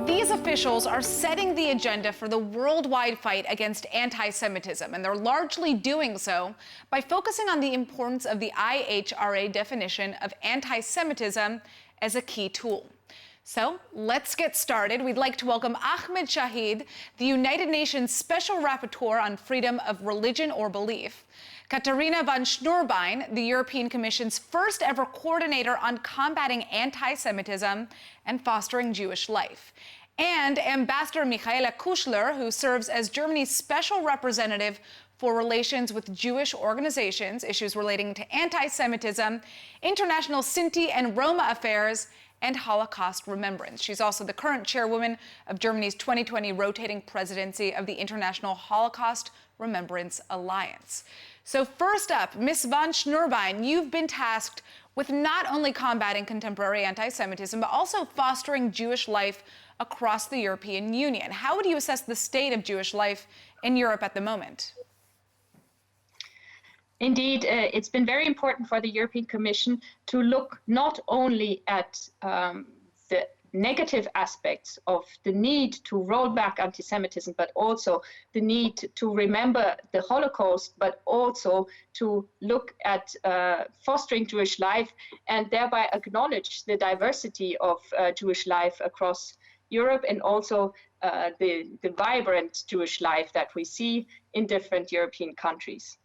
These officials are setting the agenda for the worldwide fight against anti-Semitism, and they're largely doing so by focusing on the importance of the IHRA definition of anti-Semitism as a key tool. So let's get started. We'd like to welcome Ahmed Shahid, the United Nations Special Rapporteur on Freedom of Religion or Belief, Katharina van Schnurbein, the European Commission's first ever coordinator on combating anti-Semitism and fostering Jewish life, and Ambassador Michaela Kuschler, who serves as Germany's special representative for relations with Jewish organizations, issues relating to anti-Semitism, international Sinti and Roma affairs, and Holocaust remembrance. She's also the current chairwoman of Germany's 2020 rotating presidency of the International Holocaust Remembrance Alliance. So first up, Ms. van Schnurbein, you've been tasked with not only combating contemporary anti-Semitism, but also fostering Jewish life across the European Union. How would you assess the state of Jewish life in Europe at the moment? Indeed, it's been very important for the European Commission to look not only at the negative aspects of the need to roll back anti-Semitism, but also the need to remember the Holocaust, but also to look at fostering Jewish life and thereby acknowledge the diversity of Jewish life across Europe, and also the vibrant Jewish life that we see in different European countries.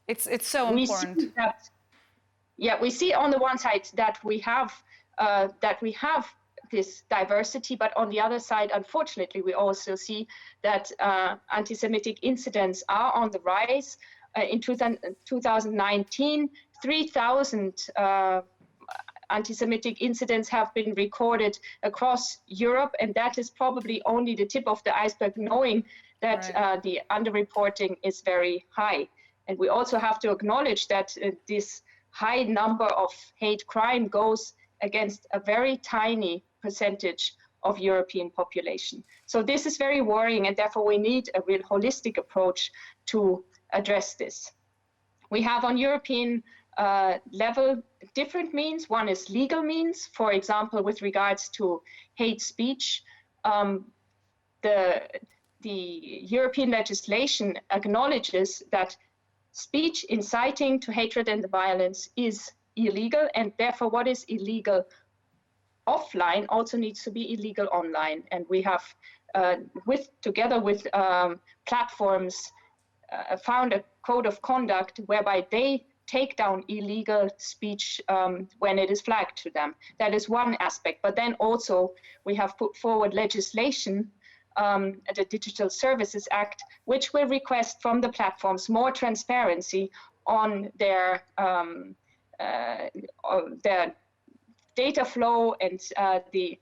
It's so important. We see on the one side that we have this diversity, but on the other side, unfortunately, we also see that anti-Semitic incidents are on the rise. In 2019, 3,000 anti-Semitic incidents have been recorded across Europe, and that is probably only the tip of the iceberg, knowing that the underreporting is very high. And we also have to acknowledge that this high number of hate crime goes against a very tiny percentage of European population. So this is very worrying, and therefore we need a real holistic approach to address this. We have on European level different means. One is legal means, for example, with regards to hate speech. The European legislation acknowledges that speech inciting to hatred and violence is illegal, and therefore what is illegal offline also needs to be illegal online. And we have, together with platforms, found a code of conduct whereby they take down illegal speech when it is flagged to them. That is one aspect. But then also we have put forward legislation, the Digital Services Act, which will request from the platforms more transparency on their data flow and the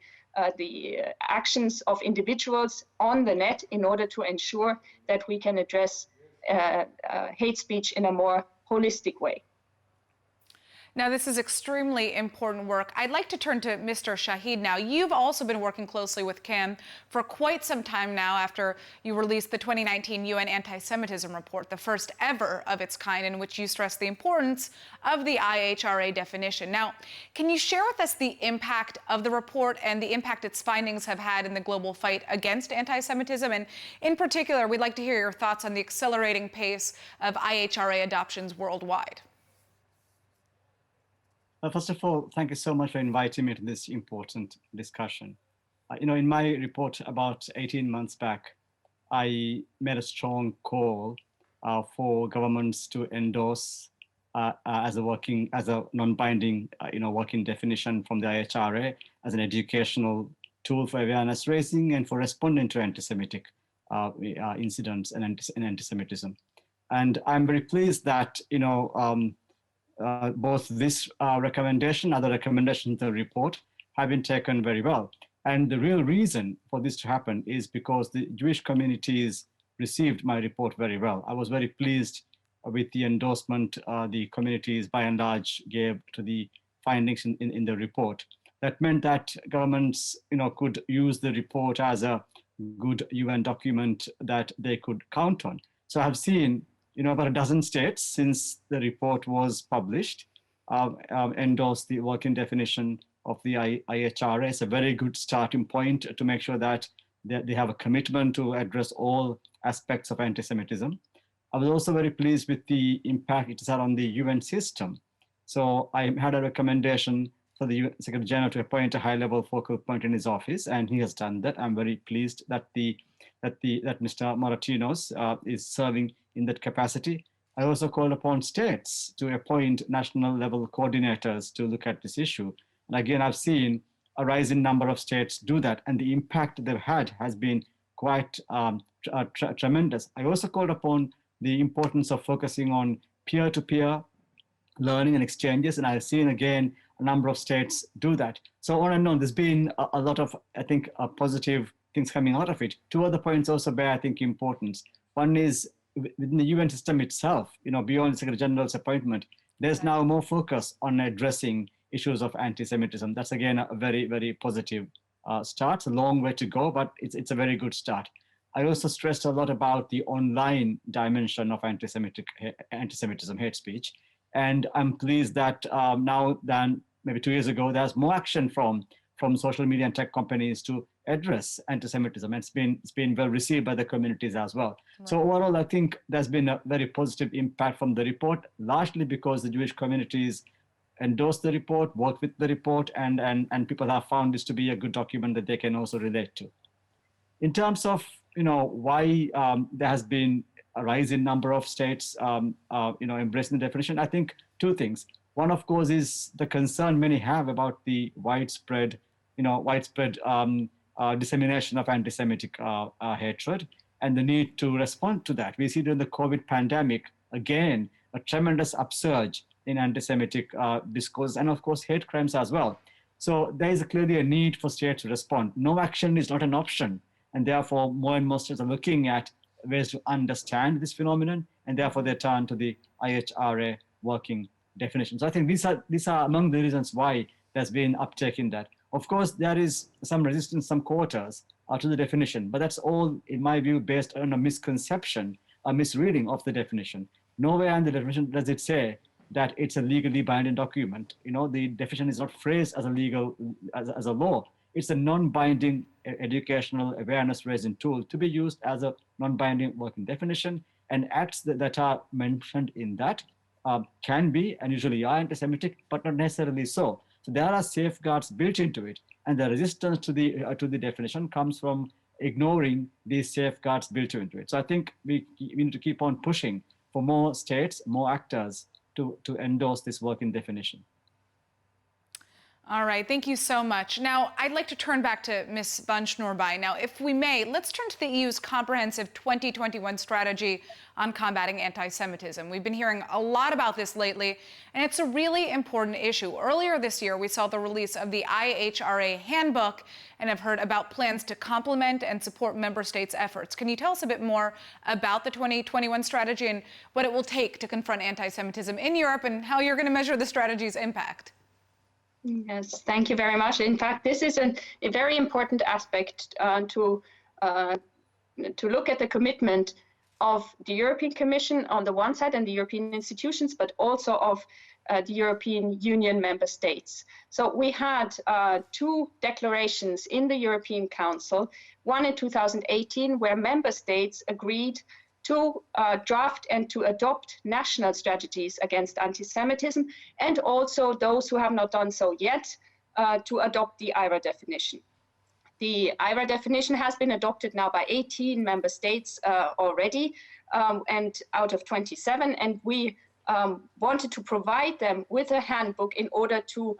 actions of individuals on the net, in order to ensure that we can address hate speech in a more holistic way. Now, this is extremely important work. I'd like to turn to Mr. Shahid now. You've also been working closely with CAM for quite some time now after you released the 2019 UN Anti-Semitism report, the first ever of its kind, in which you stressed the importance of the IHRA definition. Now, can you share with us the impact of the report and the impact its findings have had in the global fight against anti-Semitism? And in particular, we'd like to hear your thoughts on the accelerating pace of IHRA adoptions worldwide. First of all, thank you so much for inviting me to this important discussion. In my report about 18 months back, I made a strong call for governments to endorse as a non-binding, working definition from the IHRA as an educational tool for awareness raising and for responding to anti-Semitic incidents and anti-Semitism. And I'm very pleased that, both this recommendation, other recommendations in the report have been taken very well. And the real reason for this to happen is because the Jewish communities received my report very well. I was very pleased with the endorsement the communities by and large gave to the findings in the report. That meant that governments could use the report as a good UN document that they could count on. So I've seen about a dozen states since the report was published endorse the working definition the IHRA. It's a very good starting point to make sure that they have a commitment to address all aspects of anti-Semitism. I was also very pleased with the impact it has had on the UN system. So I had a recommendation for the UN Secretary General to appoint a high-level focal point in his office, and he has done that. I'm very pleased that Mr. Moratinos is serving in that capacity. I also called upon states to appoint national-level coordinators to look at this issue. And again, I've seen a rising number of states do that, and the impact they've had has been quite tremendous. I also called upon the importance of focusing on peer-to-peer learning and exchanges, and I've seen again a number of states do that. So on and on, there's been a lot of, I think, positive things coming out of it. Two other points also bear, I think, importance. One is within the UN system itself, beyond the Secretary General's appointment, there's now more focus on addressing issues of anti-Semitism. That's again a very, very positive start. It's a long way to go, but it's a very good start. I also stressed a lot about the online dimension of anti-Semitism, hate speech. And I'm pleased that now than maybe 2 years ago, there's more action from social media and tech companies to address anti-Semitism. And it's been well received by the communities as well. Right. So overall, I think there's been a very positive impact from the report, largely because the Jewish communities endorsed the report, worked with the report, and people have found this to be a good document that they can also relate to. In terms of why there has been a rise in number of states embracing the definition, I think two things. One, of course, is the concern many have about the widespread dissemination of anti-Semitic hatred and the need to respond to that. We see during the COVID pandemic, again, a tremendous upsurge in anti-Semitic discourse and, of course, hate crimes as well. So there is clearly a need for states to respond. No action is not an option. And therefore, more and more states are looking at ways to understand this phenomenon, and therefore they turn to the IHRA working definition. So I think these are among the reasons why there's been uptake in that. Of course, there is some resistance, some quarters to the definition, but that's all, in my view, based on a misconception, a misreading of the definition. Nowhere in the definition does it say that it's a legally binding document. The definition is not phrased as as a law. It's a non-binding educational awareness-raising tool to be used as a non-binding working definition, and acts that are mentioned in that can be and usually are anti-Semitic, but not necessarily so. So there are safeguards built into it, and the resistance to the definition comes from ignoring these safeguards built into it. So I think we need to keep on pushing for more states, more actors to endorse this working definition. All right, thank you so much. Now, I'd like to turn back to Ms. van Snoerbui. Now, if we may, let's turn to the EU's comprehensive 2021 strategy on combating anti-Semitism. We've been hearing a lot about this lately, and it's a really important issue. Earlier this year, we saw the release of the IHRA handbook and have heard about plans to complement and support member states' efforts. Can you tell us a bit more about the 2021 strategy and what it will take to confront anti-Semitism in Europe and how you're going to measure the strategy's impact? Yes, thank you very much. In fact, this is a very important aspect to look at the commitment of the European Commission on the one side and the European institutions, but also of the European Union member states. So we had two declarations in the European Council, one in 2018, where member states agreed to draft and to adopt national strategies against anti-Semitism, and also those who have not done so yet, to adopt the IHRA definition. The IHRA definition has been adopted now by 18 member states already, and out of 27, and we wanted to provide them with a handbook in order to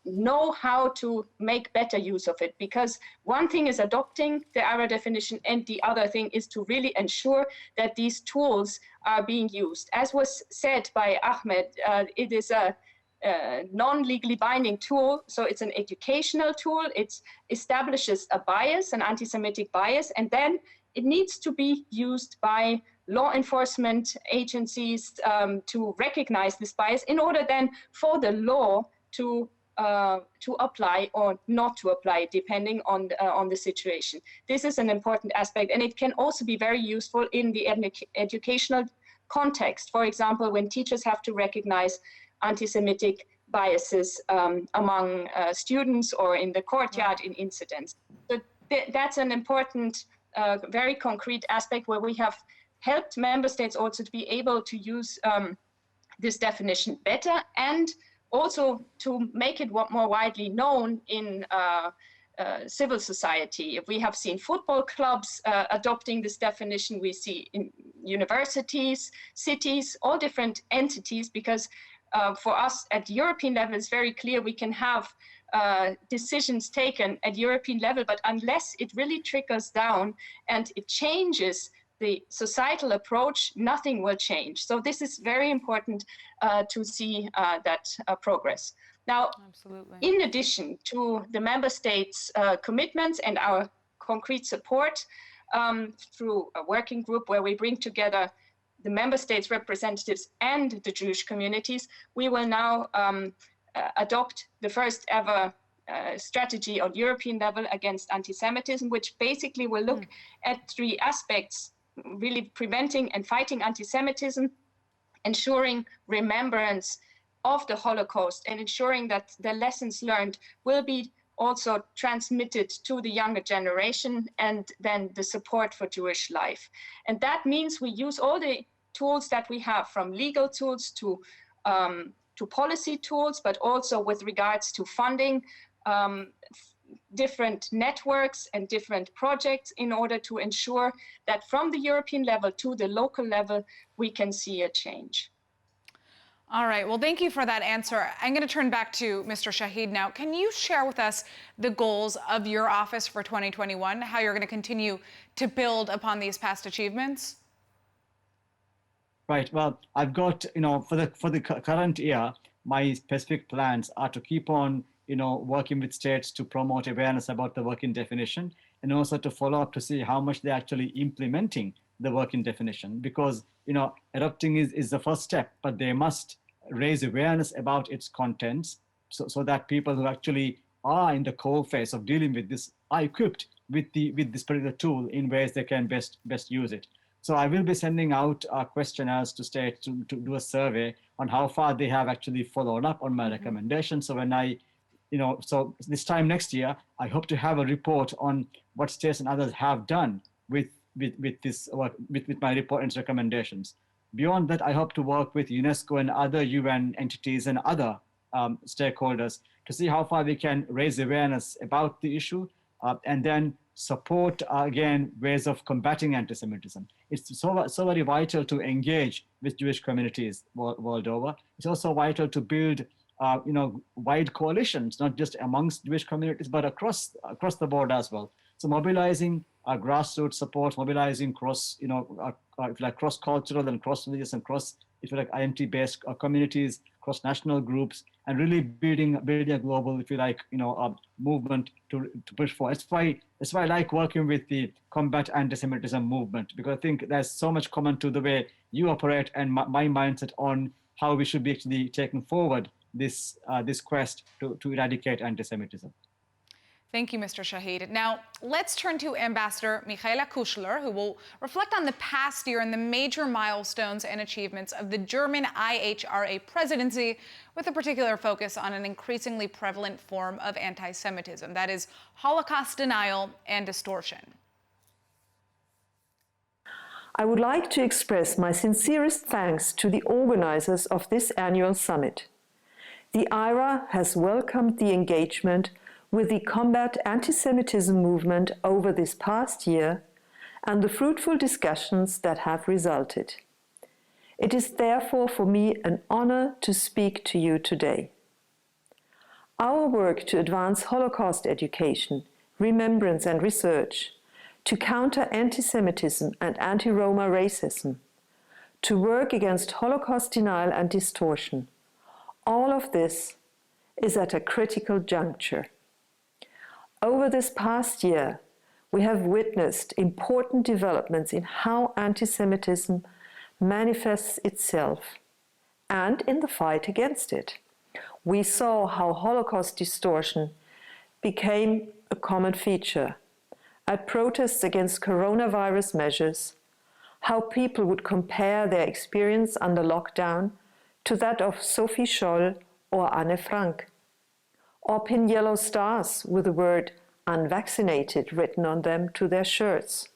know how to make better use of it, because one thing is adopting the IHRA definition and the other thing is to really ensure that these tools are being used. As was said by Ahmed, it is a non-legally binding tool, so it's an educational tool. It establishes a bias, an anti-Semitic bias, and then it needs to be used by law enforcement agencies to recognize this bias in order then for the law to apply or not to apply, depending on the situation. This is an important aspect, and it can also be very useful in the educational context. For example, when teachers have to recognize anti-Semitic biases among students or in the courtyard in incidents. So that's an important, very concrete aspect where we have helped member states also to be able to use this definition better, and also to make it more widely known in civil society. We have seen football clubs adopting this definition. We see in universities, cities, all different entities, because for us at the European level, it's very clear we can have decisions taken at European level, but unless it really trickles down and it changes the societal approach, nothing will change. So this is very important to see that progress. Now, Absolutely. In addition to the member states' commitments and our concrete support through a working group where we bring together the member states' representatives and the Jewish communities, we will now adopt the first ever strategy on European level against anti-Semitism, which basically will look at three aspects: really preventing and fighting anti-Semitism, ensuring remembrance of the Holocaust, and ensuring that the lessons learned will be also transmitted to the younger generation, and then the support for Jewish life. And that means we use all the tools that we have, from legal tools to policy tools, but also with regards to funding, different networks and different projects, in order to ensure that from the European level to the local level, we can see a change. All right, well, thank you for that answer. I'm going to turn back to Mr. Shahid now. Can you share with us the goals of your office for 2021, how you're going to continue to build upon these past achievements? Right, well, I've got, for the current year, my specific plans are to keep on working with states to promote awareness about the working definition, and also to follow up to see how much they're actually implementing the working definition. Because, adopting is the first step, but they must raise awareness about its contents so that people who actually are in the core phase of dealing with this are equipped with this particular tool in ways they can best use it. So I will be sending out questionnaires to states to do a survey on how far they have actually followed up on my recommendations. So when so this time next year, I hope to have a report on what states and others have done with my report and recommendations. Beyond that, I hope to work with UNESCO and other UN entities and other stakeholders to see how far we can raise awareness about the issue, and then support, again, ways of combating anti-Semitism. It's so very vital to engage with Jewish communities world over. It's also vital to build wide coalitions, not just amongst Jewish communities, but across the board as well. So mobilizing grassroots support, mobilizing cross-cultural and cross-religious and IMT-based communities, cross-national groups, and really building a global, movement to push for. That's why I like working with the Combat Anti-Semitism movement, because I think there's so much common to the way you operate and my mindset on how we should be actually taking forward this quest to eradicate anti-Semitism. Thank you, Mr. Shahid. Now, let's turn to Ambassador Michaela Kushler, who will reflect on the past year and the major milestones and achievements of the German IHRA presidency, with a particular focus on an increasingly prevalent form of anti-Semitism, that is Holocaust denial and distortion. I would like to express my sincerest thanks to the organizers of this annual summit. The IHRA has welcomed the engagement with the Combat Anti-Semitism movement over this past year and the fruitful discussions that have resulted. It is therefore for me an honor to speak to you today. Our work to advance Holocaust education, remembrance and research, to counter anti-Semitism and anti-Roma racism, to work against Holocaust denial and distortion, all of this is at a critical juncture. Over this past year, we have witnessed important developments in how anti-Semitism manifests itself and in the fight against it. We saw how Holocaust distortion became a common feature at protests against coronavirus measures, how people would compare their experience under lockdown to that of Sophie Scholl or Anne Frank, or pin yellow stars with the word unvaccinated written on them to their shirts.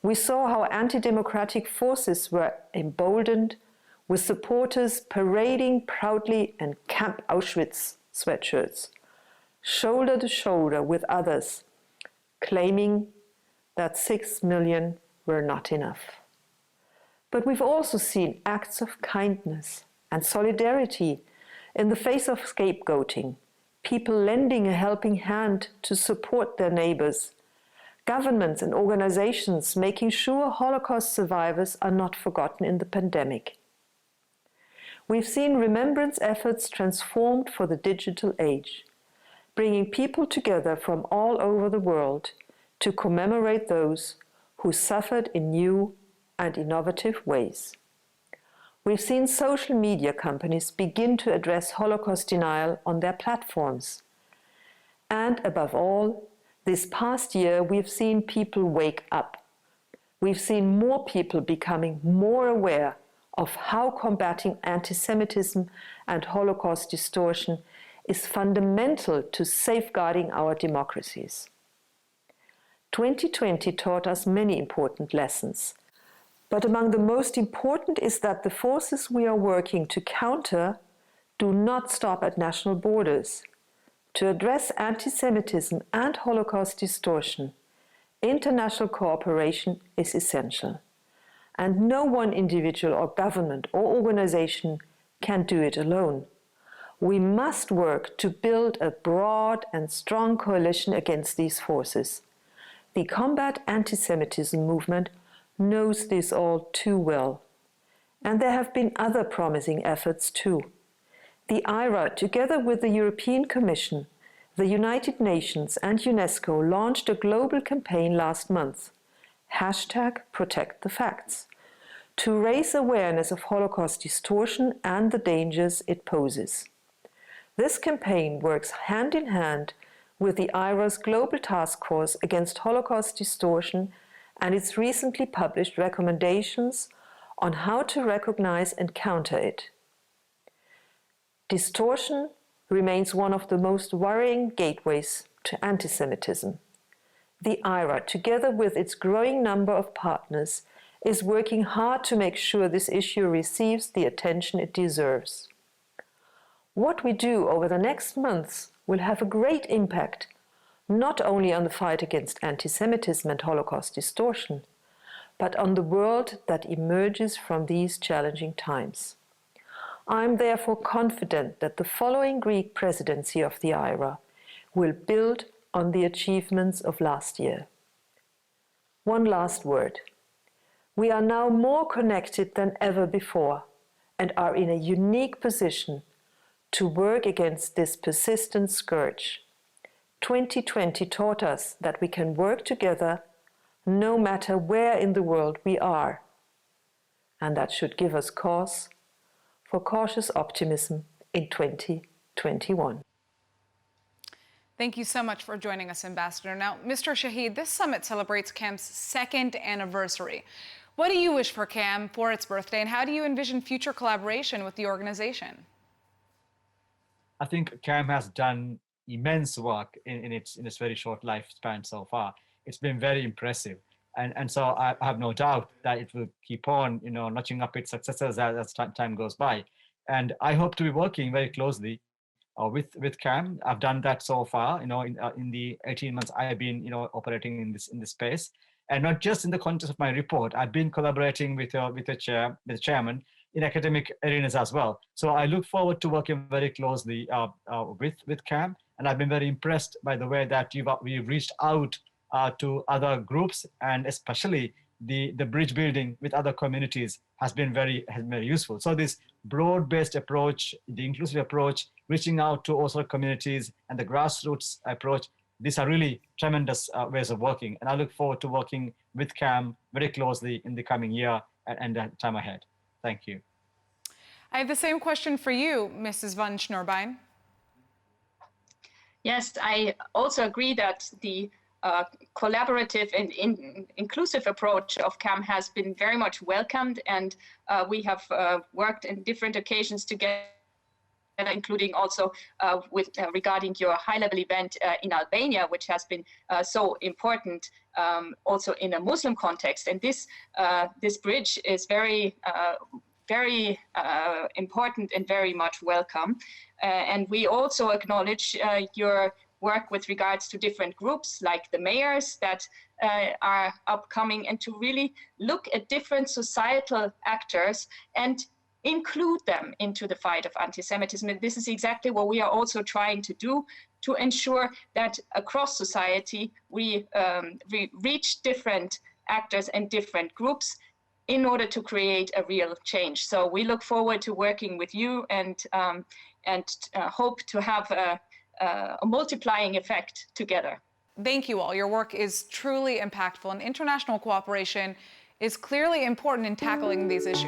We saw how anti-democratic forces were emboldened, with supporters parading proudly in Camp Auschwitz sweatshirts, shoulder to shoulder with others, claiming that 6 million were not enough. But we've also seen acts of kindness and solidarity in the face of scapegoating, people lending a helping hand to support their neighbors, governments and organizations making sure Holocaust survivors are not forgotten in the pandemic. We've seen remembrance efforts transformed for the digital age, bringing people together from all over the world to commemorate those who suffered in new and innovative ways. We've seen social media companies begin to address Holocaust denial on their platforms. And above all, this past year, we've seen people wake up. We've seen more people becoming more aware of how combating anti-Semitism and Holocaust distortion is fundamental to safeguarding our democracies. 2020 taught us many important lessons, but among the most important is that the forces we are working to counter do not stop at national borders. To address anti-Semitism and Holocaust distortion, international cooperation is essential, and no one individual or government or organization can do it alone. We must work to build a broad and strong coalition against these forces. The Combat Anti-Semitism movement knows this all too well. And there have been other promising efforts too. The IRA, together with the European Commission, the United Nations and UNESCO, launched a global campaign last month, #ProtectTheFacts, to raise awareness of Holocaust distortion and the dangers it poses. This campaign works hand in hand with the IRA's Global Task Force Against Holocaust Distortion and its recently published recommendations on how to recognize and counter it. Distortion remains one of the most worrying gateways to anti-Semitism. The IRA, together with its growing number of partners, is working hard to make sure this issue receives the attention it deserves. What we do over the next months will have a great impact, not only on the fight against anti-Semitism and Holocaust distortion, but on the world that emerges from these challenging times. I am therefore confident that the following Greek presidency of the IRA will build on the achievements of last year. One last word. We are now more connected than ever before and are in a unique position to work against this persistent scourge. 2020 taught us that we can work together no matter where in the world we are, and that should give us cause for cautious optimism in 2021. Thank you so much for joining us, Ambassador. Now, Mr. Shahid, this summit celebrates CAM's second anniversary. What do you wish for CAM for its birthday, and how do you envision future collaboration with the organization? I think CAM has done immense work in its very short lifespan so far. It's been very impressive. And so I have no doubt that it will keep on, notching up its successes as time goes by. And I hope to be working very closely with CAM. I've done that so far, in the 18 months I have been, operating in this space. And not just in the context of my report, I've been collaborating with the chairman in academic arenas as well. So I look forward to working very closely with CAM. And I've been very impressed by the way that we've reached out to other groups, and especially the bridge building with other communities has been very useful. So this broad-based approach, the inclusive approach, reaching out to also communities, and the grassroots approach, these are really tremendous ways of working. And I look forward to working with CAM very closely in the coming year and the time ahead. Thank you. I have the same question for you, Mrs. van Schnurbein. Yes, I also agree that the collaborative and inclusive approach of CAM has been very much welcomed, and we have worked in different occasions together including also regarding your high-level event in Albania, which has been so important also in a Muslim context. And this bridge is very important and very much welcome. And we also acknowledge your work with regards to different groups like the mayors that are upcoming, and to really look at different societal actors and include them into the fight of anti-Semitism. And this is exactly what we are also trying to do, to ensure that across society we reach different actors and different groups in order to create a real change. So we look forward to working with you and hope to have a multiplying effect together. Thank you all. Your work is truly impactful, and international cooperation is clearly important in tackling these issues.